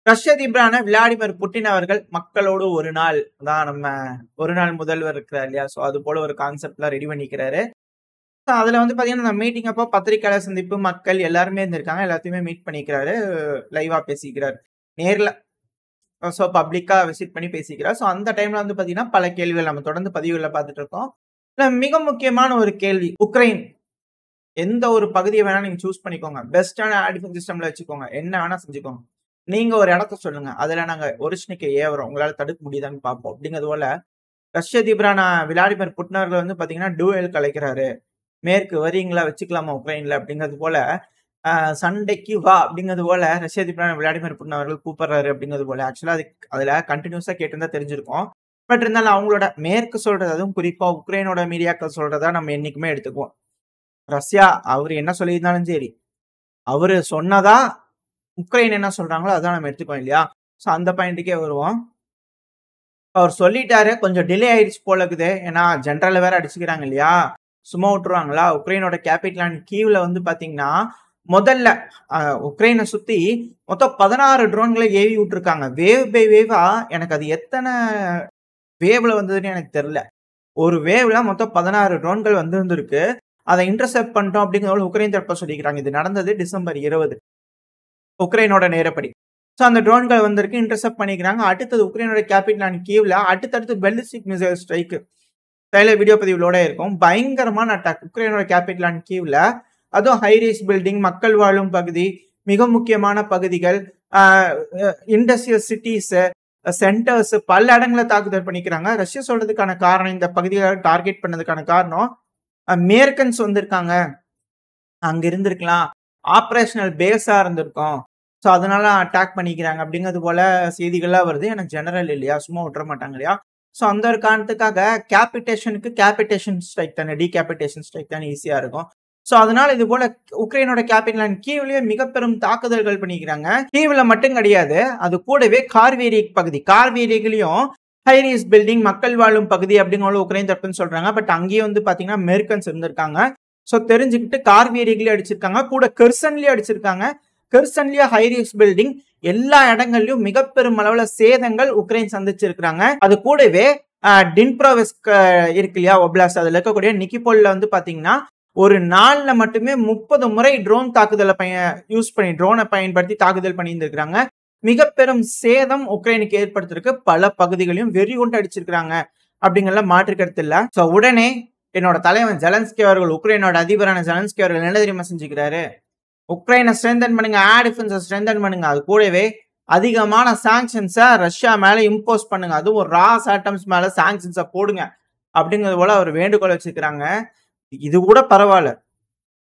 ரஷ்ய அதிபரான Vladimir Putin அவர்கள் மக்களோடு ஒரு நாள் தான் நம்ம ஒரு நாள் முதல்வர் இருக்கிறார் இல்லையா? ஸோ அது போல ஒரு கான்செப்ட்லாம் ரெடி பண்ணிக்கிறாரு. ஸோ அதுல வந்து பாத்தீங்கன்னா, அந்த மீட்டிங் அப்போ பத்திரிக்கையாளர் சந்திப்பு, மக்கள் எல்லாருமே இருந்திருக்காங்க. எல்லாத்தையுமே மீட் பண்ணிக்கிறாரு. லைவா பேசிக்கிறாரு. நேர்ல ஸோ பப்ளிக்கா விசிட் பண்ணி பேசிக்கிறார். ஸோ அந்த டைம்ல வந்து பாத்தீங்கன்னா, பல கேள்விகள் நம்ம தொடர்ந்து பதிவுகள்ல பார்த்துட்டு இருக்கோம். இதுல மிக முக்கியமான ஒரு கேள்வி, உக்ரைன் எந்த ஒரு பகுதியை வேணா நீங்க சூஸ் பண்ணிக்கோங்க. பெஸ்டான ஏர் டிஃபென்ஸ் சிஸ்டம்ல வச்சுக்கோங்க. என்ன வேணா செஞ்சுக்கோங்க. நீங்க ஒரு இடத்த சொல்லுங்க. அதுல நாங்க ஒரிஷ்னிக்க ஏவுறோம். உங்களால தடுக்க முடியுதான்னு பார்ப்போம். அப்படிங்கிறது போல ரஷ்ய அதிபரான விளாடிமிர் புட்டின் அவர்கள் வந்து பாத்தீங்கன்னா, டூயல் கலைக்கிறாரு. மேற்கு வரீங்களா வச்சுக்கலாமா உக்ரைன்ல அப்படிங்கிறது போல சண்டைக்கு வா அப்படிங்கிறது போல ரஷ்ய அதிபரான விளாடிமிர் புட்டின் அவர்கள் கூப்பிடுறாரு அப்படிங்கிறது போல. ஆக்சுவலா அதுல கண்டினியூஸா கேட்டிருந்தா தெரிஞ்சிருக்கும். பட் இருந்தாலும் அவங்களோட மேற்கு சொல்றது, அதுவும் குறிப்பா உக்ரைனோட மீடியாக்கள் சொல்றதா நம்ம என்னைக்குமே எடுத்துக்குவோம். ரஷ்யா அவரு என்ன சொல்லியிருந்தாலும் சரி, அவரு சொன்னதா உக்ரைன் என்ன சொல்றாங்களோ அதான் நம்ம எடுத்துக்கோம் இல்லையா? ஸோ அந்த பாயிண்ட்டுக்கே வருவோம். அவர் சொல்லிட்டாரு, கொஞ்சம் டிலே ஆயிடுச்சு போல இருக்குது. ஏன்னா ஜென்ரல்ல வேற அடிச்சுக்கிறாங்க இல்லையா? சும்மா விட்டுருவாங்களா? உக்ரைனோட கேபிட்டலான கீவ்ல வந்து பாத்தீங்கன்னா, முதல்ல உக்ரைனை சுத்தி மொத்தம் 16 ட்ரோன்களை ஏவி விட்டுருக்காங்க. வேவ் பை வேவா எனக்கு அது எத்தனை வேவ்ல வந்ததுன்னு எனக்கு தெரியல. ஒரு வேவ்ல மொத்தம் 16 ட்ரோன்கள் வந்திருக்கு. அதை இன்டர்செப்ட் பண்ணிட்டோம் அப்படிங்கிறத உக்ரைன் தரப்ப சொல்லிக்கிறாங்க. இது நடந்தது டிசம்பர் 20 உக்ரைனோட நேரப்படி. ஸோ அந்த ட்ரோன்கள் வந்திருக்கு, இன்டர்செப்ட் பண்ணிக்கிறாங்க. அடுத்தது உக்ரைனோட கேபிட்டலான கீவ்ல அடுத்தடுத்து பெலிஸ்டிக் மிசைல் ஸ்ட்ரைக் கையில வீடியோ பதிவுகளோட இருக்கும். பயங்கரமான அட்டாக் உக்ரைனோட கேபிட்டலான கீவ்ல. அதுவும் ஹைரேஸ் பில்டிங், மக்கள் வாழும் பகுதி, மிக முக்கியமான பகுதிகள், இண்டஸ்ட்ரியல் சிட்டிஸ், சென்டர்ஸ், பல இடங்களை தாக்குதல் பண்ணிக்கிறாங்க. ரஷ்யா சொல்றதுக்கான காரணம், இந்த பகுதிகளை டார்கெட் பண்ணதுக்கான காரணம், அமெரிக்கன்ஸ் வந்திருக்காங்க, அங்க இருந்திருக்கலாம், ஆபரேஷனல் பேஸா இருந்திருக்கும், ஸோ அதனால அட்டாக் பண்ணிக்கிறாங்க அப்படிங்கிறது போல செய்திகள்லாம் வருது. எனக்கு ஜெனரல் இல்லையா, சும்மா விட்டுற மாட்டாங்க இல்லையா? ஸோ அந்த ஒரு காரணத்துக்காக கேபிட்டேஷன் ஸ்ட்ரைக் தானே, டீகேபிட்டேஷன் ஸ்ட்ரைக் தானே ஈஸியா இருக்கும். ஸோ அதனால இது போல உக்ரைனோட கேபிட்டல் கீவ்லயே மிக பெரும் தாக்குதல்கள் பண்ணிக்கிறாங்க. கீவ்ல மட்டும் கிடையாது, அது கூடவே கார்வேரிக் பகுதி, கார்வேரிகளையும் ஹைரேஸ் பில்டிங், மக்கள் வாழும் பகுதி அப்படிங்கிற உக்ரைன் தரப்புன்னு சொல்றாங்க. பட் அங்கேயும் வந்து பாத்தீங்கன்னா அமெரிக்கன்ஸ் இருந்திருக்காங்க. ஸோ தெரிஞ்சுக்கிட்டு கார்வேரிகளையும் அடிச்சிருக்காங்க, கூட கெர்சன்லயும் அடிச்சிருக்காங்க. கெர்சன்லயா ஹைரேஸ் பில்டிங், எல்லா இடங்கள்லயும் மிக பெரும் அளவுல சேதங்கள் உக்ரைன் சந்திச்சிருக்காங்க. அது கூடவே டின்ப்ரோவெஸ்க் இருக்கு இல்லையா, ஒப்லாஸ்ட், அதுல இருக்கக்கூடிய நிக்கிபோல்ல வந்து பாத்தீங்கன்னா ஒரு நாள்ல மட்டுமே 30 முறை ட்ரோன் தாக்குதலை ட்ரோனை பயன்படுத்தி தாக்குதல் பண்ணியிருந்திருக்காங்க. மிக பெரும் சேதம் உக்ரைனுக்கு ஏற்படுத்திருக்கு. பல பகுதிகளையும் வெறி கொண்டு அடிச்சிருக்காங்க அப்படிங்கறத மாற்று கருத்து இல்ல. சோ உடனே என்னோட தலைவன் ஜெலன்ஸ்கி அவர்கள், உக்ரைனோட அதிபரான ஜெலன்ஸ்கி அவர்கள் என்ன தெரியுமா செஞ்சுக்கிறாரு? உக்ரைனை ஸ்ட்ரென்தன் பண்ணுங்க, ஏர் டிஃபென்ஸை ஸ்ட்ரென்தன் பண்ணுங்க, அது கூடவே அதிகமான சாங்ஷன்ஸை ரஷ்யா மேல இம்போஸ் பண்ணுங்க, அதுவும் ராஸ் ஆட்டம்ஸ் மேல சாங்ஷன்ஸை போடுங்க அப்படிங்கிறது போல அவர் வேண்டுகோள் வச்சிருக்கிறாங்க. இது கூட பரவாயில்ல.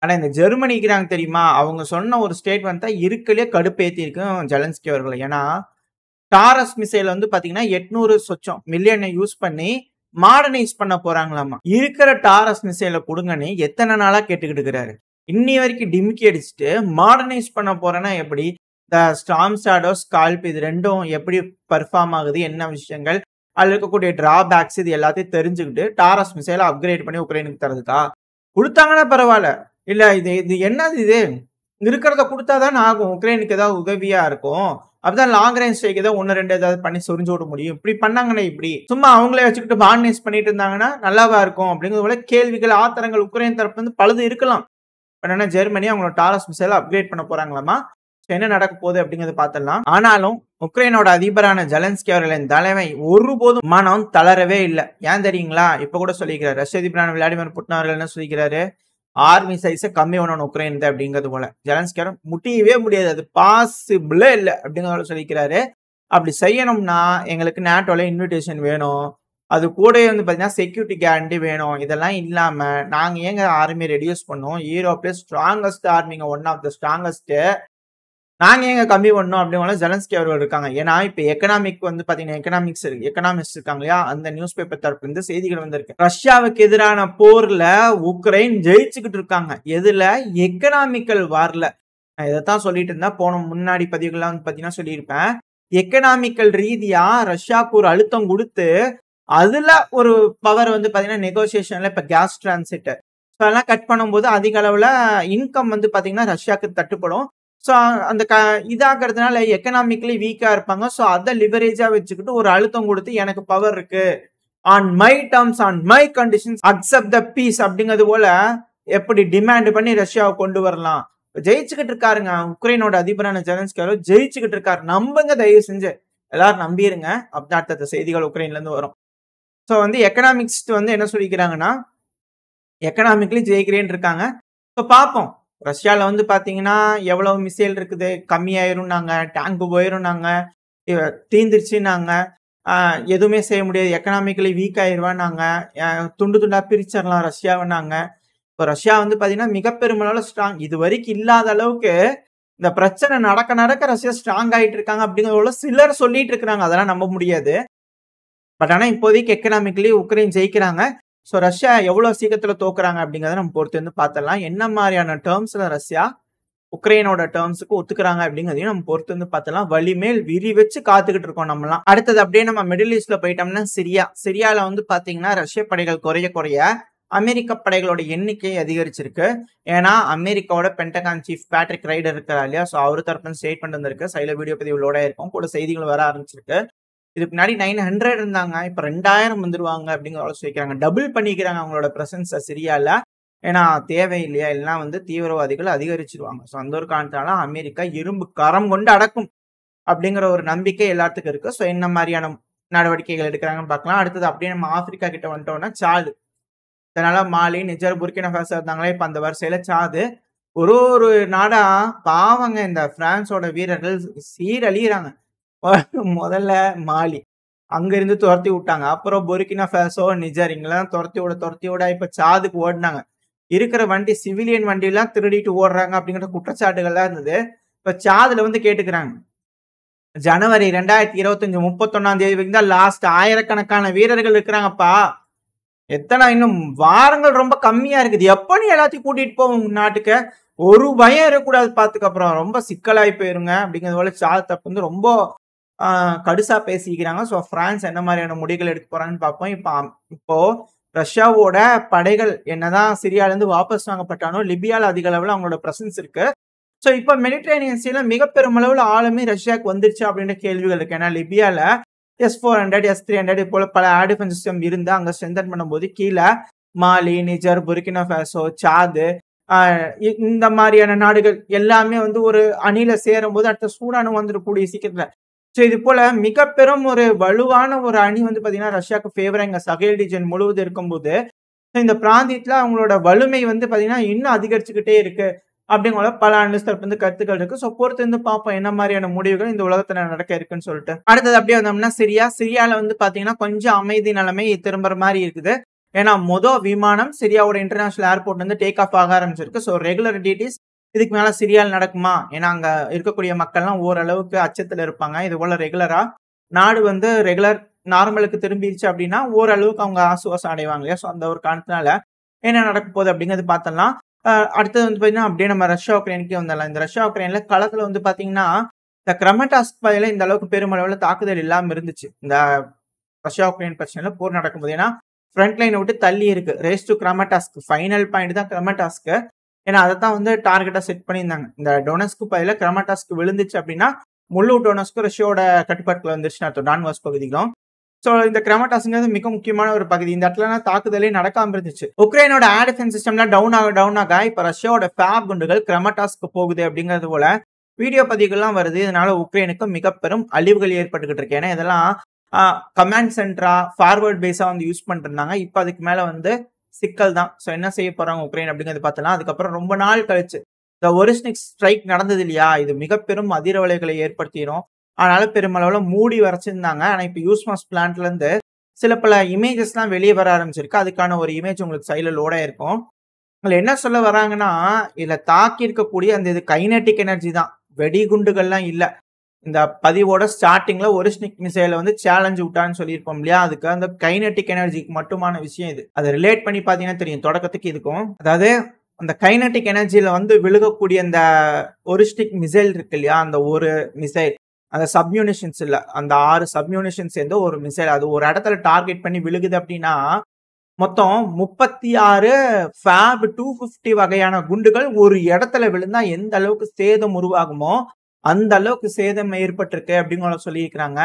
ஆனா இந்த ஜெர்மனிக்கிறாங்க தெரியுமா, அவங்க சொன்ன ஒரு ஸ்டேட்மெண்ட் தான் இருக்கலே கடுப்பேத்தி இருக்கும் ஜெலன்ஸ்கி அவர்கள். ஏன்னா டாரஸ் மிசைல் வந்து பாத்தீங்கன்னா 800 சொச்சம் மில்லியனை யூஸ் பண்ணி மாடர்னைஸ் பண்ண போறாங்களாமா. இருக்கிற டாரஸ் மிசைலை கொடுங்கன்னு எத்தனை நாளா கேட்டுக்கிட்டு இருக்கிறாரு. இன்னி வரைக்கும் டிமிக்கி அடிச்சுட்டு மாடர்னைஸ் பண்ண போறேன்னா எப்படி? இந்த ஸ்டார்ம் ஷேடோ, ஸ்கால்ப் இது ரெண்டும் எப்படி பெர்ஃபார்ம் ஆகுது, என்ன விஷயங்கள், அதுல இருக்கக்கூடிய டிராபேக்ஸ், இது எல்லாத்தையும் தெரிஞ்சுக்கிட்டு டாரஸ் மிசைலை அப்கிரேட் பண்ணி உக்ரைனுக்கு தரதுக்கா? கொடுத்தாங்கன்னா பரவாயில்ல. இல்ல இது என்னது, இது இருக்கிறத கொடுத்தாதான் ஆகும், உக்ரைனுக்கு ஏதாவது உதவியா இருக்கும். அப்பதான் லாங் ரேஞ்ச் ஸ்ட்ரைக் ஏதாவது 1-2 ஏதாவது பண்ணி சொரிஞ்சு விட முடியும். இப்படி பண்ணாங்கன்னா இப்படி சும்மா அவங்களே வச்சுக்கிட்டு மாடர்னைஸ் பண்ணிட்டு இருந்தாங்கன்னா நல்லாவா இருக்கும் அப்படிங்கிறது போல கேள்விகள், ஆத்திரங்கள் உக்ரைன் தரப்பு வந்து பழுது இருக்கலாம். என்னன்னா ஜெர்மனி அவங்களோட டாரஸ் மிசைலை அப்கிரேட் பண்ண போறாங்களாமா. என்ன நடக்க போகுது அப்படிங்கறத பாத்திரலாம். ஆனாலும் உக்ரைனோட அதிபரான ஜெலன்ஸ்கி அவர்களின் தலைமை ஒருபோதும் மனம் தளரவே இல்லை. ஏன் தெரியுங்களா? இப்ப கூட சொல்லிக்கிறார் ரஷ்ய அதிபரான விளாடிமிர் புட்டின் அவர்கள் என்ன சொல்லிக்கிறாரு? ஆர்மி சைஸை கம்மி பண்ணணும் உக்ரைன் அப்படிங்கிறது போல. ஜெலன்ஸ்கி முடியவே முடியாது, அது பாசிபிளே இல்லை அப்படிங்கிறத சொல்லிக்கிறாரு. அப்படி செய்யணும்னா எங்களுக்கு நேட்டோல இன்விடேஷன் வேணும், அது கூட வந்து பாத்தீங்கன்னா செக்யூரிட்டி கேரண்டி வேணும். இதெல்லாம் இல்லாம நாங்க ஏங்க ஆர்மி ரெடியூஸ் பண்ணோம்? யூரோப்ல ஸ்ட்ராங்கஸ்ட் ஆர்மிங்க, ஒன் ஆஃப் த ஸ்ட்ராங்கஸ்ட், நாங்க எங்க கம்மி பண்ணோம் அப்படிங்கிற ஜெலன்ஸ்கி அவர்கள் இருக்காங்க. ஏன்னா இப்ப எக்கனாமிக் வந்து பாத்தீங்கன்னா எக்கனாமிஸ்ட் இருக்காங்க இல்லையா, அந்த நியூஸ் பேப்பர் தரப்பு இருந்து செய்திகள் வந்திருக்கு. ரஷ்யாவுக்கு எதிரான போர்ல உக்ரைன் ஜெயிச்சுக்கிட்டு இருக்காங்க. எதுல? எக்கனாமிக்கல் வார்ல. நான் இதைத்தான் சொல்லிட்டு இருந்தா முன்னாடி பதிவுகள்லாம் வந்து பாத்தீங்கன்னா சொல்லியிருப்பேன். எக்கனாமிக்கல் ரீதியா ரஷ்யாவுக்கு ஒரு அழுத்தம் கொடுத்து அதுல ஒரு பவர் வந்து பாத்தீங்கன்னா நெகோசியேஷன்ல இப்ப கேஸ் டிரான்சிட் அதெல்லாம் கட் பண்ணும்போது அதிக அளவுல இன்கம் வந்து பாத்தீங்கன்னா ரஷ்யாவுக்கு தட்டுப்படும். ஸோ அந்த இதாகிறதுனால எக்கனாமிக்கலி வீக்கா இருப்பாங்க. ஸோ அதை லிவரேஜா வச்சுக்கிட்டு ஒரு அழுத்தம் கொடுத்து எனக்கு பவர் இருக்கு, on my terms on my conditions accept the peace அப்படிங்கிறது போல எப்படி டிமாண்ட் பண்ணி ரஷ்யாவை கொண்டு வரலாம். ஜெயிச்சுக்கிட்டு இருக்காருங்க உக்ரைனோட அதிபரான ஜெலன்ஸ்கி ஜெயிச்சுக்கிட்டு இருக்காரு. நம்புங்க, தயவு செஞ்சு எல்லாரும் நம்பிருங்க. அப்படி அடுத்த செய்திகள் உக்ரைன்ல இருந்து வரும். ஸோ வந்து எக்கனாமிக்ஸ் வந்து என்ன சொல்லிக்கிறாங்கன்னா எக்கனாமிக்கலி ஜெயிக்கிறேன்னு இருக்காங்க. ஸோ பார்ப்போம். ரஷ்யாவில் வந்து பார்த்தீங்கன்னா எவ்வளவு மிசைல் இருக்குது, கம்மியாயிரும்னாங்க, டேங்கு போயிரும்னாங்க, தீந்துருச்சுன்னாங்க, எதுவுமே செய்ய முடியாது, எக்கனாமிக்கலி வீக் ஆயிடுவான்னாங்க, துண்டு துண்டாக பிரிச்சிடலாம் ரஷ்யாவுன்னாங்க. இப்போ ரஷ்யா வந்து பார்த்தீங்கன்னா மிக பெருமளவில் ஸ்ட்ராங், இது வரைக்கும் இல்லாத அளவுக்கு இந்த பிரச்சனை நடக்க நடக்க ரஷ்யா ஸ்ட்ராங் ஆகிட்டு இருக்காங்க அப்படிங்கிறத சிலர் சொல்லிட்டு இருக்கிறாங்க. அதெல்லாம் நம்ப முடியாது. பட் ஆனால் இப்போதைக்கு எக்கனாமிக்கலி உக்ரைன் ஜெயிக்கிறாங்க. ஸோ ரஷ்யா எவ்வளோ சீக்கிரத்தில் தோக்குறாங்க அப்படிங்கிறத நம்ம பொறுத்து வந்து பார்த்துடலாம். என்ன மாதிரியான டேர்ம்ஸில் ரஷ்யா உக்ரைனோட டேர்ம்ஸுக்கு ஒத்துக்கிறாங்க அப்படிங்கிறதையும் நம்ம பொறுத்து வந்து பார்த்தலாம். வலிமேல் விரி வச்சு காத்துக்கிட்டு இருக்கோம் நம்மலாம். அடுத்தது அப்படியே நம்ம மிடில் ஈஸ்ட்ல போயிட்டோம்னா சிரியாவில் வந்து பார்த்தீங்கன்னா ரஷ்ய படைகள் குறைய அமெரிக்க படைகளோட எண்ணிக்கை அதிகரிச்சிருக்கு. ஏன்னா அமெரிக்காவோட பென்டகான் சீஃப் பேட்ரிக் ரைடர் இருக்கிறா இல்லையா, ஸோ அவரு தரப்பு ஸ்டேட்மெண்ட் வந்திருக்கு. சைடில் வீடியோ பதிவுகளோட இருக்கும், கூட செய்திகள் வர ஆரம்பிச்சிருக்கு. இதுக்கு முன்னாடி 900 இருந்தாங்க, இப்போ 2000 வந்துருவாங்க அப்படிங்கிற சொல்லிக்கிறாங்க. டபுள் பண்ணிக்கிறாங்க அவங்களோட பிரசன்ஸை சிரியால. ஏன்னா தேவையில்லையா, எல்லாம் வந்து தீவிரவாதிகள் அதிகரிச்சிருவாங்க. ஸோ அந்த ஒரு காரணத்தால அமெரிக்கா இரும்பு கரம் கொண்டு அடக்கும் அப்படிங்கிற ஒரு நம்பிக்கை எல்லாத்துக்கும் இருக்கு. ஸோ என்ன மாதிரியான நடவடிக்கைகள் எடுக்கிறாங்கன்னு பார்க்கலாம். அடுத்தது அப்படியே நம்ம ஆப்பிரிக்கா கிட்ட வந்துட்டோம்னா சாது. இதனால மாலி, நிஜர், புர்கினா ஃபாசோ இருந்தாங்களே, இப்போ அந்த வரிசையில சாது. ஒரு நாடா பாவங்க இந்த பிரான்ஸோட வீரர்கள் சீரழிகிறாங்க. முதல்ல மாலி அங்கிருந்து துரத்தி விட்டாங்க, அப்புறம் புர்கினா ஃபாசோ, நிஜர் இங்கெல்லாம் துரத்தி விட இப்ப சாதுக்கு ஓடினாங்க. இருக்கிற வண்டி சிவிலியன் வண்டி எல்லாம் திருடிட்டு ஓடுறாங்க அப்படிங்கிற குற்றச்சாட்டுகள்லாம் இருந்தது. இப்ப சாதுல வந்து கேட்டுக்கிறாங்க, ஜனவரி 2025 31ஆம் தேதி வரைக்கும் தான் லாஸ்ட், ஆயிரக்கணக்கான வீரர்கள் இருக்கிறாங்கப்பா, எத்தனை இன்னும் வாரங்கள் ரொம்ப கம்மியா இருக்குது, எப்ப நீ எல்லாத்தையும் கூட்டிட்டு போவோம் நாட்டுக்கு, ஒரு பயம் இருக்கக்கூடாது, பாத்துக்கு அப்புறம் ரொம்ப சிக்கலாகி போயிருங்க அப்படிங்கிறது போல சாது தப்பு வந்து ரொம்ப கடுசா பேசிக்கிறாங்க. ஸோ பிரான்ஸ் என்ன மாதிரியான முடிவுகள் எடுக்க போறாங்கன்னு பார்ப்போம். இப்போ ரஷ்யாவோட படைகள் என்னதான் சிரியாலேருந்து வாபஸ் வாங்கப்பட்டாலும் லிபியால அதிக அளவில் அவங்களோட பிரசன்ஸ் இருக்கு. ஸோ இப்போ மெடிட்டரேனியன் சீல மிக பெருமளவில் ஆளுமே ரஷ்யாவுக்கு வந்துருச்சு அப்படின்ற கேள்விகள் இருக்கு. ஏன்னா லிபியால S-400 S-300 போல பல ஏர் டிஃபென்ஸ் சிஸ்டம் இருந்து அங்க ஸ்ட்ரென்தன் பண்ணும்போது கீழே மாலி, நிஜர், புர்கினா ஃபாசோ, சாது இந்த மாதிரியான நாடுகள் எல்லாமே வந்து ஒரு அணில சேரும் போது அடுத்த சூடானும் வந்துடக்கூடிய சீக்கிரத்துல. ஸோ இது போல மிக பெரும் ஒரு வலுவான ஒரு அணி வந்து பாத்தீங்கன்னா ரஷ்யாவுக்கு ஃபேவரா இங்க சகேல் ரீஜன் முழுவதும் இருக்கும்போது இந்த பிராந்தியத்துல அவங்களோட வலிமை வந்து பாத்தீங்கன்னா இன்னும் அதிகரிச்சுக்கிட்டே இருக்கு அப்படிங்கிற பல அனலிஸ்ட் தரப்பு வந்து கருத்துக்கள் இருக்கு. ஸோ பொறுத்து வந்து பார்ப்போம் என்ன மாதிரியான முடிவுகள் இந்த உலகத்துல நடக்க இருக்குன்னு சொல்லிட்டு. அடுத்தது அப்படியே வந்தோம்னா சிரியால வந்து பாத்தீங்கன்னா கொஞ்சம் அமைதி நிலைமை திரும்புற மாதிரி இருக்குது. ஏன்னா விமானம் சிரியாவோட இன்டர்நேஷனல் ஏர்போர்ட் வந்து டேக் ஆஃப் ஆக ஆரம்பிச்சிருக்கு. ஸோ ரெகுலர் டியூட்டிஸ் இதுக்கு மேல சிரியால் நடக்குமா, ஏன்னா அங்க இருக்கக்கூடிய மக்கள்லாம் ஓரளவுக்கு அச்சத்துல இருப்பாங்க. இது போல ரெகுலரா நாடு வந்து ரெகுலர் நார்மலுக்கு திரும்பிடுச்சு அப்படின்னா ஓரளவுக்கு அவங்க ஆசுவாசம் அடைவாங்க இல்லையா. ஸோ அந்த ஒரு காரணத்தினால என்ன நடக்க போகுது அப்படிங்கிறது பார்த்தலாம். அடுத்தது வந்து பாத்தீங்கன்னா அப்படியே நம்ம ரஷ்யா உக்ரைனுக்கே வந்துடலாம். இந்த ரஷ்யா உக்ரைன்ல களத்துல வந்து பாத்தீங்கன்னா இந்த கிரமட்டாஸ்க் பகுதியில இந்த அளவுக்கு பெருமளவுல தாக்குதல் இல்லாம இருந்துச்சு. இந்த ரஷ்யா உக்ரைன் பிரச்சனையில போர் நடக்கும்போது, ஏன்னா ஃப்ரண்ட் லைனை விட்டு தள்ளி இருக்கு. ரேஸ் டு கிரமட்டாஸ்க் ஃபைனல் பாயிண்ட் தான் கிரமட்டாஸ்க். ஏன்னா அதை தான் வந்து டார்கெட்டா செட் பண்ணியிருந்தாங்க. இந்த டொனஸ்க்கு பகுதியில கிரமட்டாஸ்க் விழுந்துச்சு அப்படின்னா முழு டொனஸ்க்கு ரஷ்யாவோட கட்டுப்பாட்டுல வந்துருச்சுன்னு அர்த்தம், டான்வாஸ் பகுதிக்கும். ஸோ இந்த கிரமட்டாஸ்ங்கிறது மிக முக்கியமான ஒரு பகுதி. இந்த இடத்துல தாக்குதலே நடக்காம இருந்துச்சு. உக்ரைனோட ஏர் டிஃபென்ஸ் சிஸ்டம்ல டவுன் ஆக இப்ப ரஷ்யாவோட ஃபேப் குண்டுகள் கிரமட்டாஸ்க்கு போகுது அப்படிங்கிறது போல வீடியோ பதிவுகள்லாம் வருது. இதனால உக்ரைனுக்கு மிக பெரும் அழிவுகள் ஏற்பட்டுக்கிட்டு இருக்கு. ஏன்னா இதெல்லாம் கமாண்ட் சென்டரா ஃபார்வர்ட் பேஸா வந்து யூஸ் பண்ணிட்டு இருந்தாங்க. இப்போ அதுக்கு மேல வந்து சிக்கல் தான். ஸோ என்ன செய்ய போறாங்க உக்ரைன் அப்படிங்கிறது பார்த்தலாம். அதுக்கப்புறம் ரொம்ப நாள் கழிச்சு இந்த ஒரிஸ்னிக் ஸ்ட்ரைக் நடந்தது இல்லையா, இது மிக பெரும் அதிர்வலைகளை ஏற்படுத்திடும். அதனால பெருமளவுல மூடி வரைச்சிருந்தாங்க. ஆனா இப்ப யூஸ்மாஸ் பிளான்ட்ல இருந்து சில பல இமேஜஸ் எல்லாம் வெளியே வர ஆரம்பிச்சிருக்கு. அதுக்கான ஒரு இமேஜ் உங்களுக்கு சைட்ல லோடா இருக்கும். அதுல என்ன சொல்ல வராங்கன்னா, இதுல தாக்கி இருக்கக்கூடிய அந்த இது கைனட்டிக் எனர்ஜி தான், வெடிகுண்டுகள்லாம் இல்ல. இந்த பதிவோட ஸ்டார்டிங்ல ஒரிஸ்னிக் மிசைல வந்து சேலஞ்ச் விட்டான்னு சொல்லியிருப்போம் இல்லையா, அதுக்கு அந்த கைனட்டிக் எனர்ஜிக்கு மட்டுமான விஷயம் இது. அதை ரிலேட் பண்ணி பாத்தீங்கன்னா தெரியும் தொடக்கத்துக்கு இதுக்கும். அதாவது அந்த கைனட்டிக் எனர்ஜியில வந்து விழுகக்கூடிய அந்த ஒரிஸ்னிக் மிசைல் இருக்கு இல்லையா, அந்த ஒரு மிசைல் அந்த சப்யூனிஷன்ஸ் இல்ல, அந்த 6 சப்யூனிஷன்ஸ் சேர்ந்து ஒரு மிசைல், அது ஒரு இடத்துல டார்கெட் பண்ணி விழுகுது அப்படின்னா மொத்தம் 36 ஃபேப் 250 வகையான குண்டுகள் ஒரு இடத்துல விழுந்தா எந்த அளவுக்கு சேதம் உருவாகுமோ அந்த அளவுக்கு சேதம் ஏற்பட்டிருக்கு அப்படிங்கிற சொல்லியிருக்கிறாங்க.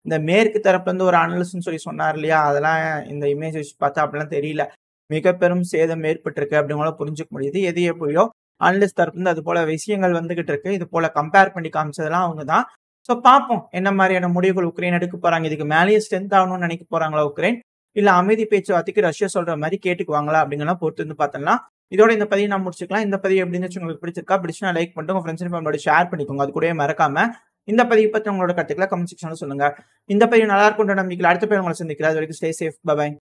இந்த மேற்கு தரப்புல இருந்து ஒரு அனலிஸ்ட்னு சொல்லி சொன்னார் இல்லையா? அதெல்லாம் இந்த இமேஜ் வச்சு பார்த்தா அப்படிலாம் தெரியல. மிக பெரும் சேதம் ஏற்பட்டிருக்கு அப்படிங்கிற புரிஞ்சுக்க முடியுது. எது எப்படியோ அனலிஸ்ட் தரப்புல இருந்து அது போல விஷயங்கள் வந்துகிட்டு இருக்கு. இது போல கம்பேர் பண்ணி காமிச்சதெல்லாம் அவங்க தான். ஸோ பார்ப்போம் என்ன மாதிரியான முடிவுகள் உக்ரைன் எடுக்க போறாங்க. இதுக்கு மேலேயே ஸ்ட்ரென்த் ஆகணும்னு நினைக்க போறாங்களா உக்ரைன்? இல்ல அமைதி பேச்சுவார்த்தைக்கு ரஷ்யா சொல்ற மாதிரி கேட்டுக்குவாங்களா அப்படிங்கலாம் பொறுத்து இருந்து பார்த்தோம்னா, இதோட இந்த பதிவை நான் முடிச்சுக்கலாம். இந்த பதிவு எப்படி இருந்துச்சு உங்களுக்கு பிடிச்சிருக்கா? பிடிச்சுனா லைக் பண்ணிட்டு உங்க ஃப்ரெண்ட்ஸ் அண்ட் ஃபேமிலியோட ஷேர் பண்ணிக்கோங்க. அது கூடவே மறக்காம இந்த பதிவு பத்தி உங்களோட கருத்துக்களை கமெண்ட் செக்ஷன்ல சொல்லுங்க. இந்த பதிவு நல்லா இருக்கும்ன்ற நம்பிக்கையில் அடுத்த பதிவு உங்களை சந்திக்கிறேன். அது வரைக்கும் ஸ்டே சேஃப். பை.